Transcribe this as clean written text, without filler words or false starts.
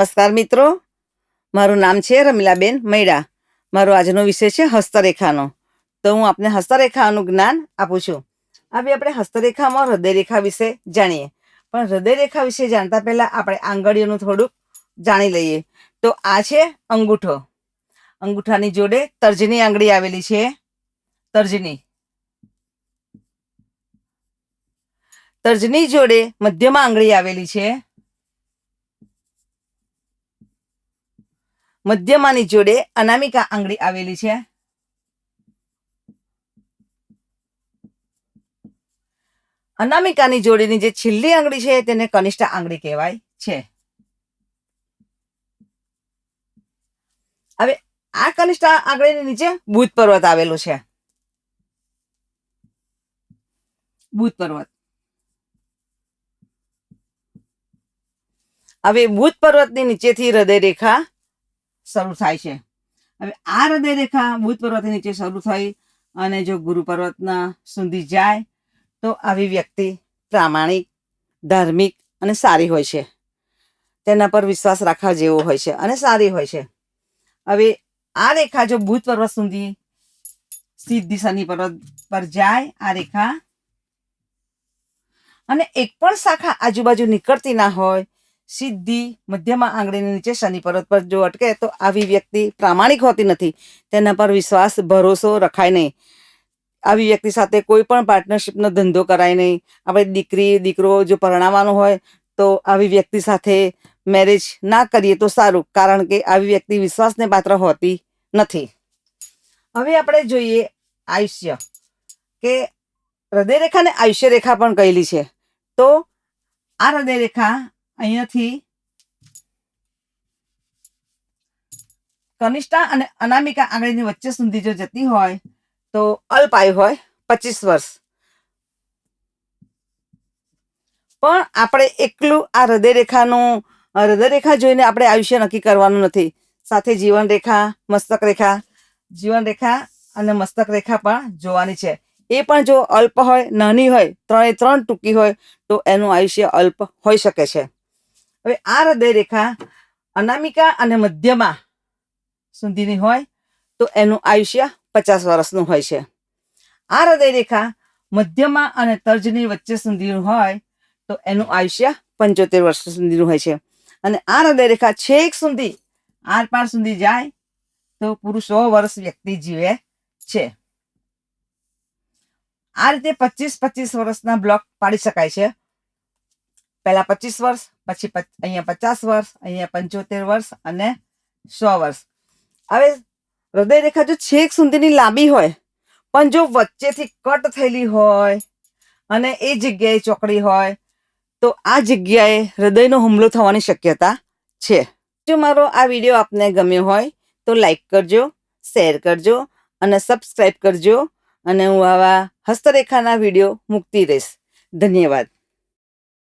નમસ્કાર મિત્રો, મારું નામ છે રમીલાબેન મૈડા. મારો આજનો વિષય છે હસ્તરેખાનો. તો હું આપને હસ્તરેખાનું જ્ઞાન આપું છું. હવે આપણે હસ્તરેખામાં હૃદયરેખા વિશે જાણીએ. પણ હૃદયરેખા વિશે જાણતા પહેલા આપણે આંગળીઓનું થોડુંક જાણી લઈએ. તો આ છે અંગૂઠો. અંગૂઠાની જોડે તર્જની આંગળી આવેલી છે. તર્જની જોડે મધ્યમાં આંગળી આવેલી છે. મધ્યમાની જોડે અનામિકા આંગળી આવેલી છે. અનામિકાની જોડેની જે છેલ્લી આંગળી છે તેને કનિષ્ઠ આંગળી કહેવાય છે. હવે આ કનિષ્ઠ આંગળીની નીચે બુધ પર્વત આવેલો છે. બુધ પર્વત. હવે બુધ પર્વતની નીચેથી હૃદયરેખા શરૂ થાય છે. હવે આ હૃદયરેખા બુધ પર્વતની નીચે શરૂ થઈ અને જો ગુરુ પર્વતના સુધી જાય તો આવી વ્યક્તિ પ્રામાણિક, ધાર્મિક અને સારી હોય છે. તેના પર વિશ્વાસ રાખવા જેવો હોય છે અને સારી હોય છે. હવે આ રેખા જો બુધ પર્વત સુધી સીધી શનિ પર્વત પર જાય આ રેખા, અને એક પણ શાખા આજુબાજુ નીકળતી ના હોય, સીધી મધ્યમાં આંગળીની નીચે શનિ પર્વત પર જો અટકે તો આવી વ્યક્તિ પ્રામાણિક હોતી નથી. તેના પર વિશ્વાસ, ભરોસો રખાય નહીં. આવી વ્યક્તિ સાથે કોઈ પણ પાર્ટનરશિપનો ધંધો કરાય નહીં. આપણે દીકરી દીકરો જો પરણાવવાનો હોય તો આવી વ્યક્તિ સાથે મેરેજ ના કરીએ તો સારું, કારણ કે આવી વ્યક્તિ વિશ્વાસને પાત્ર હોતી નથી. હવે આપણે જોઈએ આયુષ્ય, કે હૃદયરેખાને આયુષ્ય રેખા પણ કહેલી છે. તો આ હૃદયરેખા અહીંયાથી કનિષ્ઠા અને અનામિકા આંગળીની વચ્ચે સુધી જો જતી હોય તો અલ્પ આયુ હોય 25 વર્ષ. પણ આપણે એકલું આ હૃદયરેખા જોઈને આપણે આયુષ્ય નક્કી કરવાનું નથી. સાથે જીવનરેખા, મસ્તક રેખા, જીવનરેખા અને મસ્તક રેખા પણ જોવાની છે. એ પણ જો અલ્પ હોય, નાની હોય, ત્રણ ટૂંકી હોય તો એનું આયુષ્ય અલ્પ હોઈ શકે છે. હવે આ હૃદયરેખા અનામિકા અને મધ્યમાં સુધીની હોય તો એનું આયુષ્ય 50 વર્ષનું હોય છે. આ હૃદયરેખા મધ્યમાં અને તર્જની વચ્ચે સુધીનું હોય તો એનું આયુષ્ય 75 વર્ષ સુધીનું હોય છે. અને આ હૃદયરેખા છેક સુધી આર પાર સુધી જાય તો પૂરું 100 વર્ષ વ્યક્તિ જીવે છે. આ રીતે 25 વર્ષના બ્લોક પાડી શકાય છે. પહેલા 25 વર્ષ, પછી અહીંયા 50 વર્ષ, અહીંયા 75 વર્ષ અને 100 વર્ષ. હવે હૃદયરેખા જો છેક સુધીની લાંબી હોય પણ જો વચ્ચેથી કટ થયેલી હોય અને એ જગ્યાએ ચોકડી હોય તો આ જગ્યાએ હૃદયનો હુમલો થવાની શક્યતા છે. જો મારો આ વિડીયો આપને ગમ્યો હોય તો લાઈક કરજો, શેર કરજો અને સબસ્ક્રાઈબ કરજો. અને હું આવા હસ્તરેખાના વિડીયો મૂકતી રહીશ. ધન્યવાદ.